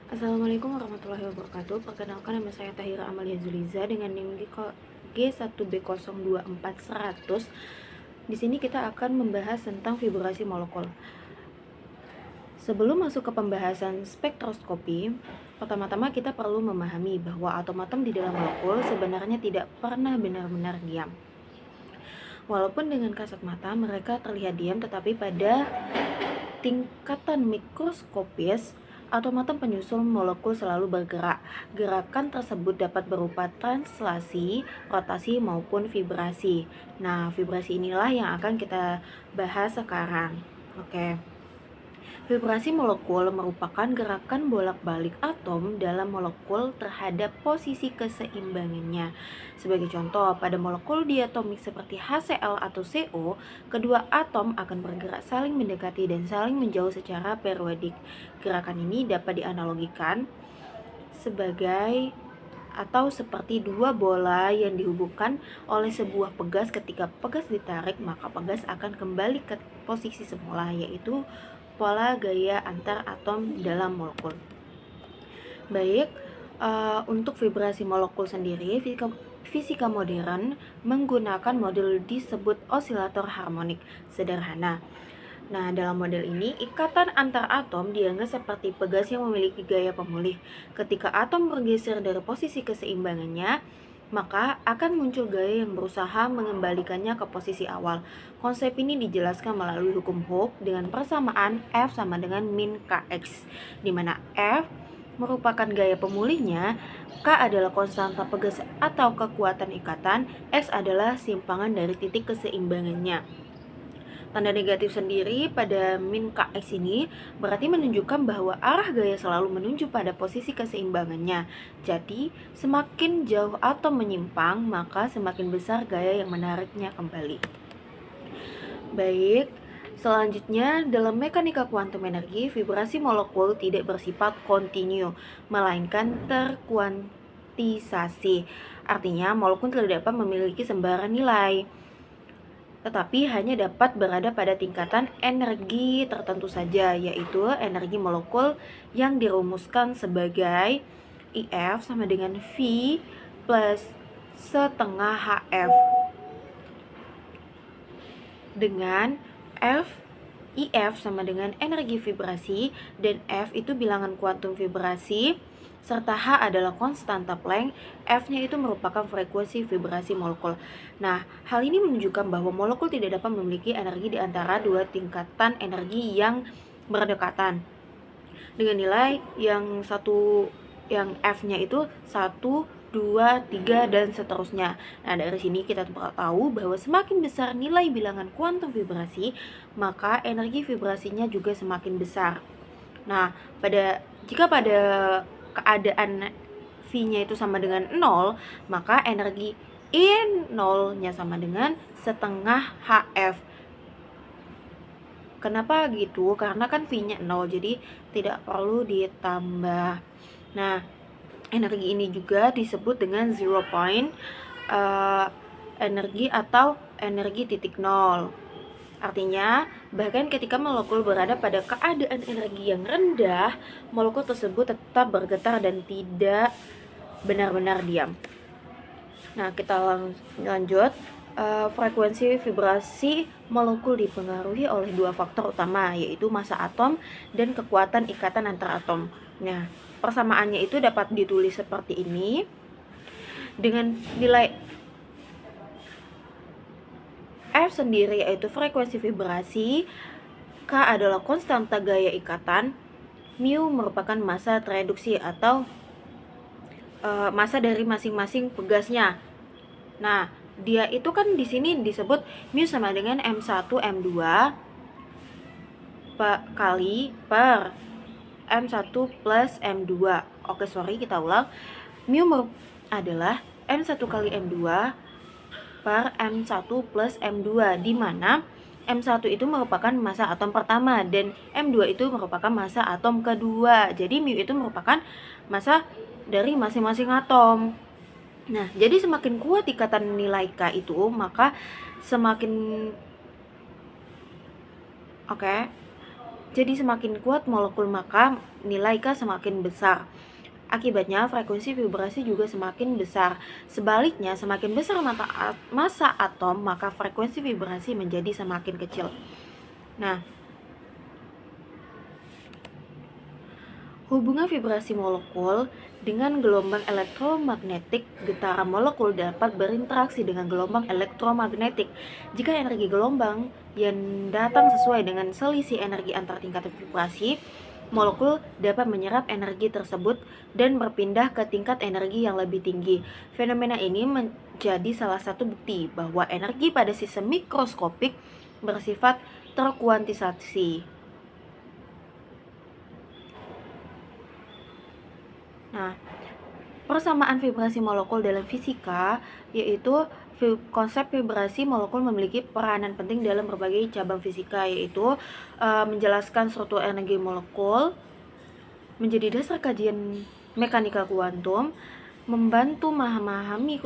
Assalamualaikum warahmatullahi wabarakatuh. Perkenalkan, nama saya Tahira Amalia Zuliza dengan NIM G1B024100. Di sini kita akan membahas tentang vibrasi molekul. Sebelum masuk ke pembahasan spektroskopi, pertama-tama kita perlu memahami bahwa atom-atom di dalam molekul sebenarnya tidak pernah benar-benar diam. Walaupun dengan kasat mata mereka terlihat diam, tetapi pada tingkatan mikroskopis, atom-atom penyusul molekul selalu bergerak. Gerakan tersebut dapat berupa translasi, rotasi, maupun vibrasi. Nah, vibrasi inilah yang akan kita bahas sekarang. Oke. Vibrasi molekul merupakan gerakan bolak-balik atom dalam molekul terhadap posisi keseimbangannya. Sebagai contoh, pada molekul diatomik seperti HCl atau CO, kedua atom akan bergerak saling mendekati dan saling menjauh secara periodik. Gerakan ini dapat dianalogikan sebagai atau seperti dua bola yang dihubungkan oleh sebuah pegas. Ketika pegas ditarik, maka pegas akan kembali ke posisi semula, yaitu pola gaya antar atom dalam molekul. Baik, untuk vibrasi molekul sendiri, fisika modern menggunakan model disebut osilator harmonik sederhana. Nah, dalam model ini, ikatan antar atom dianggap seperti pegas yang memiliki gaya pemulih. Ketika atom bergeser dari posisi keseimbangannya, maka akan muncul gaya yang berusaha mengembalikannya ke posisi awal. Konsep ini dijelaskan melalui hukum Hooke dengan persamaan F sama dengan min Kx, di mana F merupakan gaya pemulihnya, K adalah konstanta pegas atau kekuatan ikatan, X adalah simpangan dari titik keseimbangannya. Tanda negatif sendiri pada min Kx ini berarti menunjukkan bahwa arah gaya selalu menuju pada posisi keseimbangannya. Jadi, semakin jauh atom menyimpang, maka semakin besar gaya yang menariknya kembali. Baik, selanjutnya dalam mekanika kuantum energi, vibrasi molekul tidak bersifat kontinu, melainkan terkuantisasi. Artinya, molekul tidak dapat memiliki sembarang nilai, tetapi hanya dapat berada pada tingkatan energi tertentu saja, yaitu energi molekul yang dirumuskan sebagai IF sama dengan V plus setengah HF, dengan IF sama dengan energi vibrasi, dan F itu bilangan kuantum vibrasi, serta H adalah konstanta Planck. F-nya itu merupakan frekuensi vibrasi molekul. Nah, hal ini menunjukkan bahwa molekul tidak dapat memiliki energi di antara dua tingkatan energi yang berdekatan dengan nilai yang F-nya itu 1, 2, 3, dan seterusnya. Nah, dari sini kita tahu bahwa semakin besar nilai bilangan kuantum vibrasi, maka energi vibrasinya juga semakin besar. Nah, jika pada keadaan V-nya itu sama dengan 0, maka energi I0-nya sama dengan setengah HF. Kenapa gitu? Karena kan V-nya 0, jadi tidak perlu ditambah. Nah, energi ini juga disebut dengan zero point energi atau energi titik nol. Artinya, bahkan ketika molekul berada pada keadaan energi yang rendah, molekul tersebut tetap bergetar dan tidak benar-benar diam. Nah, kita lanjut. Frekuensi vibrasi molekul dipengaruhi oleh dua faktor utama, yaitu massa atom dan kekuatan ikatan antar atom. Nah, persamaannya itu dapat ditulis seperti ini. Dengan nilai F sendiri yaitu frekuensi vibrasi, K adalah konstanta gaya ikatan, mu merupakan massa tereduksi atau massa dari masing-masing pegasnya. Nah, dia itu kan di sini disebut mu sama dengan M1 M2 kali per M1 plus M2. Oke, sorry, kita ulang. Mu adalah M1 kali M2 per M1 plus M2, di mana M1 itu merupakan massa atom pertama dan M2 itu merupakan massa atom kedua. Jadi mu itu merupakan massa dari masing-masing atom. Nah, jadi semakin kuat ikatan nilai K itu, maka semakin Jadi semakin kuat molekul maka nilai K semakin besar. Akibatnya frekuensi vibrasi juga semakin besar. Sebaliknya, semakin besar massa atom, maka frekuensi vibrasi menjadi semakin kecil. Nah, hubungan vibrasi molekul dengan gelombang elektromagnetik, getaran molekul dapat berinteraksi dengan gelombang elektromagnetik. Jika energi gelombang yang datang sesuai dengan selisih energi antar tingkat vibrasi, molekul dapat menyerap energi tersebut dan berpindah ke tingkat energi yang lebih tinggi. Fenomena ini menjadi salah satu bukti bahwa energi pada sistem mikroskopik bersifat terkuantisasi. Nah, persamaan vibrasi molekul dalam fisika yaitu konsep vibrasi molekul memiliki peranan penting dalam berbagai cabang fisika, yaitu menjelaskan struktur energi molekul, menjadi dasar kajian mekanika kuantum, membantu memahami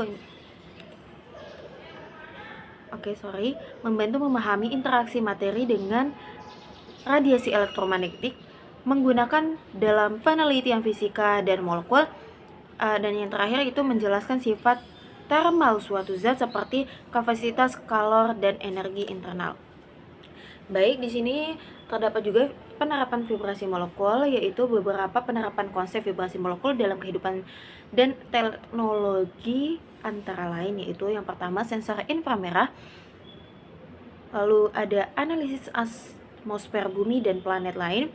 interaksi materi dengan radiasi elektromagnetik menggunakan dalam penelitian fisika dan molekul, dan yang terakhir itu menjelaskan sifat thermal suatu zat seperti kapasitas, kalor, dan energi internal. Baik, di sini terdapat juga penerapan vibrasi molekul, yaitu beberapa penerapan konsep vibrasi molekul dalam kehidupan dan teknologi, antara lain yaitu yang pertama sensor inframerah, lalu ada analisis atmosfer bumi dan planet lain,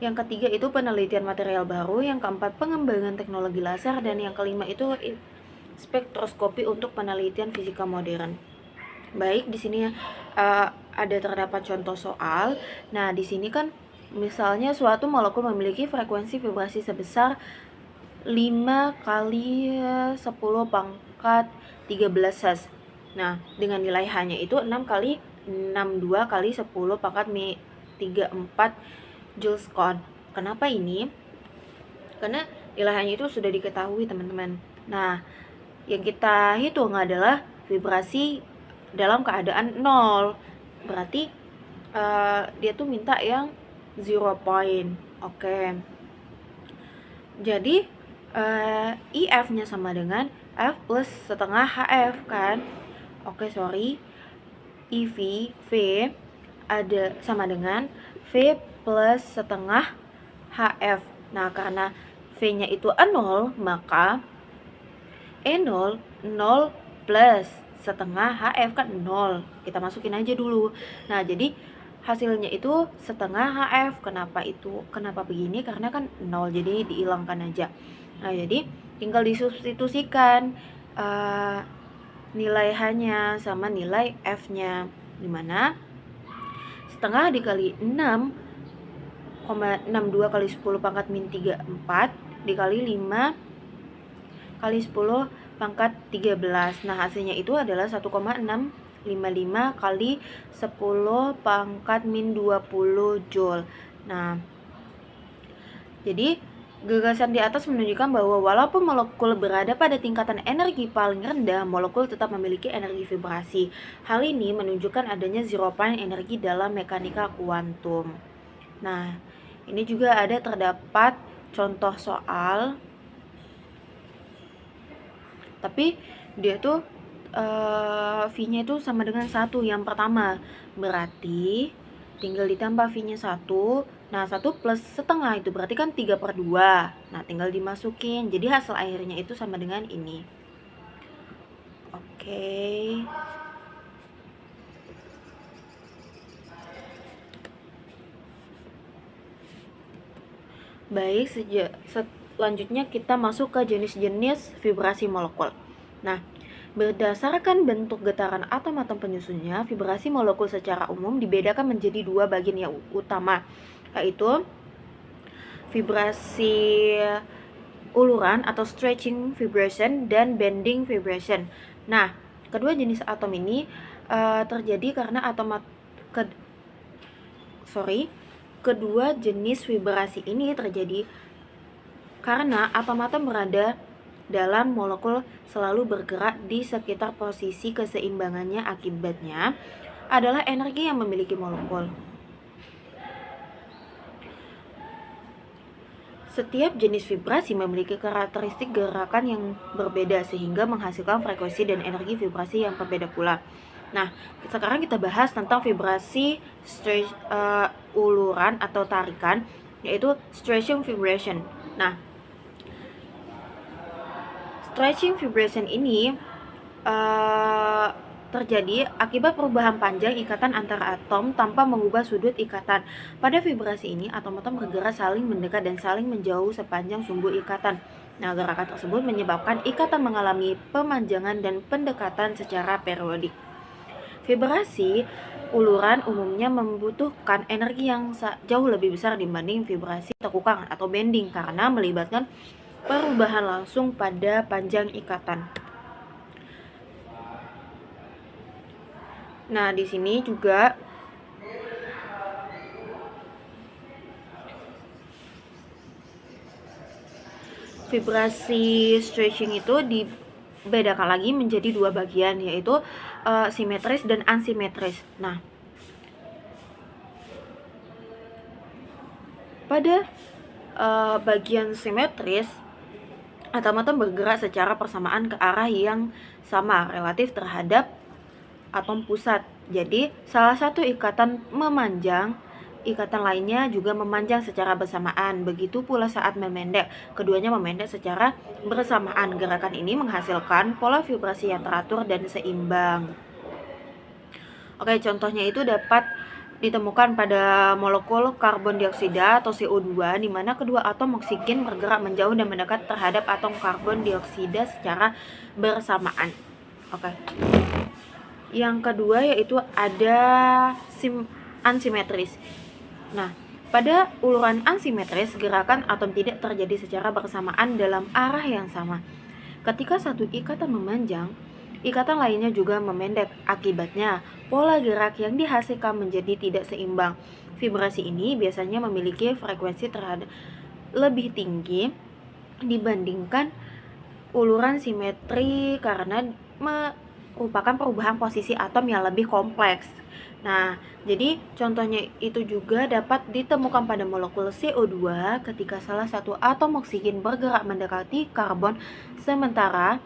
yang ketiga itu penelitian material baru, yang keempat pengembangan teknologi laser, dan yang kelima itu spektroskopi untuk penelitian fisika modern. Baik, di sini ada terdapat contoh soal. Nah, di sini kan misalnya suatu molekul memiliki frekuensi vibrasi sebesar 5 kali 10 pangkat 13 Hz. Nah, dengan nilai H-nya itu 6 kali 62 kali 10 pangkat 34 joules count. Kenapa ini? Karena nilai H-nya itu sudah diketahui, teman-teman. Nah, yang kita hitung adalah vibrasi dalam keadaan 0. Berarti dia tuh minta yang 0 point. Oke. Jadi IF-nya sama dengan F plus setengah HF kan? Oke, sorry. IV V ada sama dengan V plus setengah HF. Nah, karena V-nya itu 0, maka E0 0 plus setengah HF kan 0. Kita masukin aja dulu. Nah, jadi hasilnya itu setengah HF. Kenapa begini? Karena kan 0, jadi dihilangkan aja. Nah, jadi tinggal disubstitusikan nilai H-nya sama nilai F-nya, dimana setengah dikali 6,62 kali 10 pangkat min 34 dikali 5 kali 10 pangkat 13. Nah, hasilnya itu adalah 1,655 kali 10 pangkat min 20 joule. Nah, jadi gagasan di atas menunjukkan bahwa walaupun molekul berada pada tingkatan energi paling rendah, molekul tetap memiliki energi vibrasi. Hal ini menunjukkan adanya zero point energi dalam mekanika kuantum. Nah, ini juga ada terdapat contoh soal, tapi dia tuh V-nya itu sama dengan 1 yang pertama. Berarti tinggal ditambah V-nya 1. Nah, 1 plus setengah itu berarti kan 3/2. Nah, tinggal dimasukin. Jadi hasil akhirnya itu sama dengan ini. Oke. Baik, selanjutnya kita masuk ke jenis-jenis vibrasi molekul. Nah, berdasarkan bentuk getaran atom-atom penyusunnya, vibrasi molekul secara umum dibedakan menjadi 2 bagian yang utama, yaitu vibrasi uluran atau stretching vibration dan bending vibration. Nah, kedua jenis atom ini terjadi karena kedua jenis vibrasi ini terjadi karena atom-atom berada dalam molekul selalu bergerak di sekitar posisi keseimbangannya. Akibatnya adalah energi yang memiliki molekul. Setiap jenis vibrasi memiliki karakteristik gerakan yang berbeda sehingga menghasilkan frekuensi dan energi vibrasi yang berbeda pula. Nah, sekarang kita bahas tentang vibrasi uluran atau tarikan, yaitu stretching vibration. Nah, stretching vibration ini terjadi akibat perubahan panjang ikatan antara atom tanpa mengubah sudut ikatan. Pada vibrasi ini, atom-atom bergerak saling mendekat dan saling menjauh sepanjang sumbu ikatan. Nah, gerakan tersebut menyebabkan ikatan mengalami pemanjangan dan pendekatan secara periodik. Vibrasi uluran umumnya membutuhkan energi yang jauh lebih besar dibanding vibrasi tekukan atau bending karena melibatkan perubahan langsung pada panjang ikatan. Nah, di sini juga vibrasi stretching itu dibedakan lagi menjadi dua bagian, yaitu simetris dan ansimetris. Nah, pada bagian simetris, atom-atom bergerak secara persamaan ke arah yang sama relatif terhadap atom pusat. Jadi, salah satu ikatan memanjang, ikatan lainnya juga memanjang secara bersamaan. Begitu pula saat memendek, keduanya memendek secara bersamaan. Gerakan ini menghasilkan pola vibrasi yang teratur dan seimbang. Oke, contohnya itu dapat ditemukan pada molekul karbon dioksida atau CO2, di mana kedua atom oksigen bergerak menjauh dan mendekat terhadap atom karbon dioksida secara bersamaan. Oke. Yang kedua yaitu ada ansimetris. Nah, pada uluran ansimetris, gerakan atom tidak terjadi secara bersamaan dalam arah yang sama. Ketika satu ikatan memanjang, ikatan lainnya juga memendek. Akibatnya, pola gerak yang dihasilkan menjadi tidak seimbang. Vibrasi ini biasanya memiliki frekuensi terhadap lebih tinggi dibandingkan uluran simetri karena merupakan perubahan posisi atom yang lebih kompleks. Nah, jadi contohnya itu juga dapat ditemukan pada molekul CO2 ketika salah satu atom oksigen bergerak mendekati karbon, sementara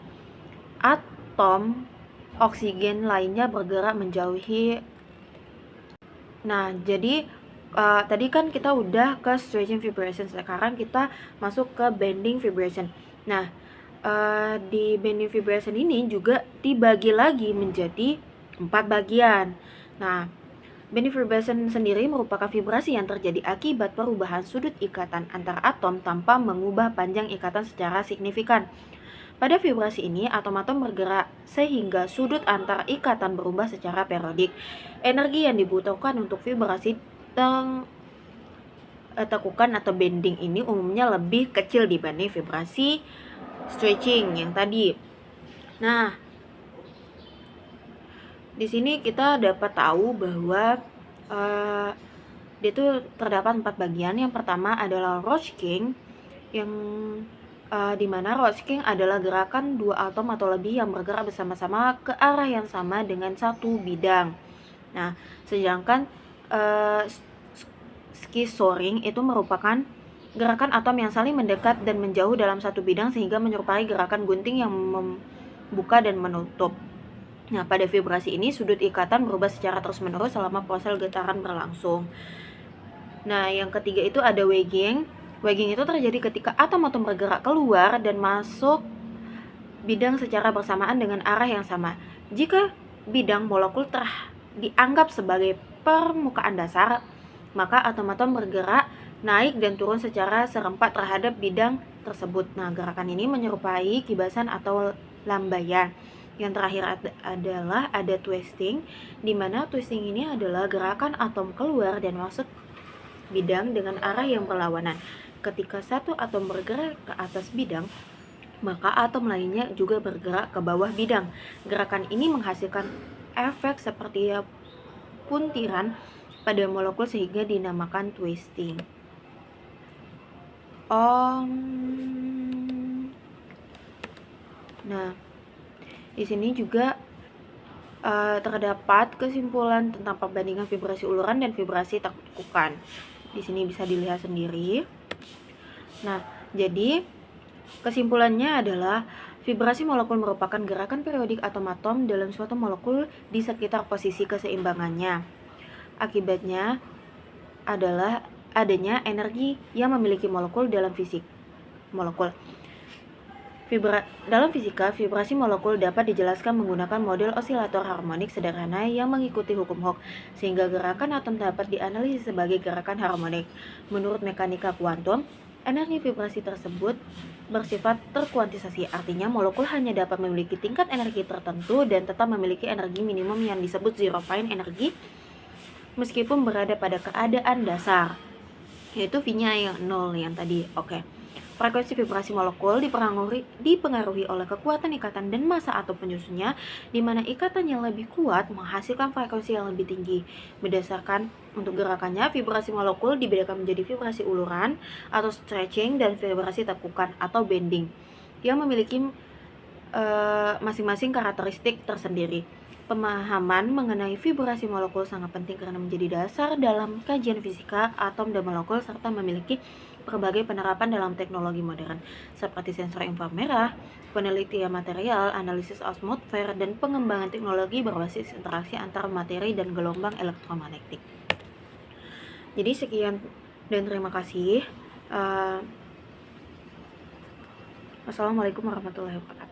atom oksigen lainnya bergerak menjauhi. Nah, jadi tadi kan kita udah ke stretching vibration, sekarang kita masuk ke bending vibration. Nah, di bending vibration ini juga dibagi lagi menjadi 4 bagian. Nah, bending vibration sendiri merupakan vibrasi yang terjadi akibat perubahan sudut ikatan antar atom tanpa mengubah panjang ikatan secara signifikan. Pada vibrasi ini, atom-atom bergerak sehingga sudut antar ikatan berubah secara periodik. Energi yang dibutuhkan untuk vibrasi tekukan atau bending ini umumnya lebih kecil dibanding vibrasi stretching yang tadi. Nah, di sini kita dapat tahu bahwa dia itu terdapat 4 bagian. Yang pertama adalah Rocking, yang dimana Rocking adalah gerakan dua atom atau lebih yang bergerak bersama-sama ke arah yang sama dengan satu bidang. Nah, sedangkan schizoring itu merupakan gerakan atom yang saling mendekat dan menjauh dalam satu bidang sehingga menyerupai gerakan gunting yang membuka dan menutup. Nah, pada vibrasi ini sudut ikatan berubah secara terus-menerus selama proses getaran berlangsung. Nah, yang ketiga itu ada wedging. Wedging itu terjadi ketika atom-atom bergerak keluar dan masuk bidang secara bersamaan dengan arah yang sama. Jika bidang molekul dianggap sebagai permukaan dasar, maka atom-atom bergerak naik dan turun secara serempak terhadap bidang tersebut. Nah, gerakan ini menyerupai kibasan atau lambaian. Yang terakhir adalah ada twisting, di mana twisting ini adalah gerakan atom keluar dan masuk bidang dengan arah yang berlawanan. Ketika satu atom bergerak ke atas bidang, maka atom lainnya juga bergerak ke bawah bidang. Gerakan ini menghasilkan efek seperti puntiran pada molekul sehingga dinamakan twisting. Nah, di sini juga terdapat kesimpulan tentang perbandingan vibrasi uluran dan vibrasi tekukan. Di sini bisa dilihat sendiri. Nah, jadi kesimpulannya adalah vibrasi molekul merupakan gerakan periodik atom-atom dalam suatu molekul di sekitar posisi keseimbangannya. Akibatnya adalah adanya energi yang memiliki molekul dalam fisik molekul. Dalam fisika, vibrasi molekul dapat dijelaskan menggunakan model osilator harmonik sederhana yang mengikuti hukum Hooke, sehingga gerakan atom dapat dianalisis sebagai gerakan harmonik. Menurut mekanika kuantum, energi vibrasi tersebut bersifat terkuantisasi, artinya molekul hanya dapat memiliki tingkat energi tertentu dan tetap memiliki energi minimum yang disebut zero point energi meskipun berada pada keadaan dasar, yaitu V-nya yang 0 yang tadi. Oke. Frekuensi vibrasi molekul dipengaruhi oleh kekuatan ikatan dan massa atom penyusunnya, di mana ikatan yang lebih kuat menghasilkan frekuensi yang lebih tinggi. Berdasarkan untuk gerakannya, vibrasi molekul dibedakan menjadi vibrasi uluran atau stretching dan vibrasi tekukan atau bending, yang memiliki masing-masing karakteristik tersendiri. Pemahaman mengenai vibrasi molekul sangat penting karena menjadi dasar dalam kajian fisika atom dan molekul serta memiliki berbagai penerapan dalam teknologi modern seperti sensor inframerah, penelitian material, analisis atmosfer, dan pengembangan teknologi berbasis interaksi antar materi dan gelombang elektromagnetik. Jadi sekian dan terima kasih. Wassalamualaikum warahmatullahi wabarakatuh.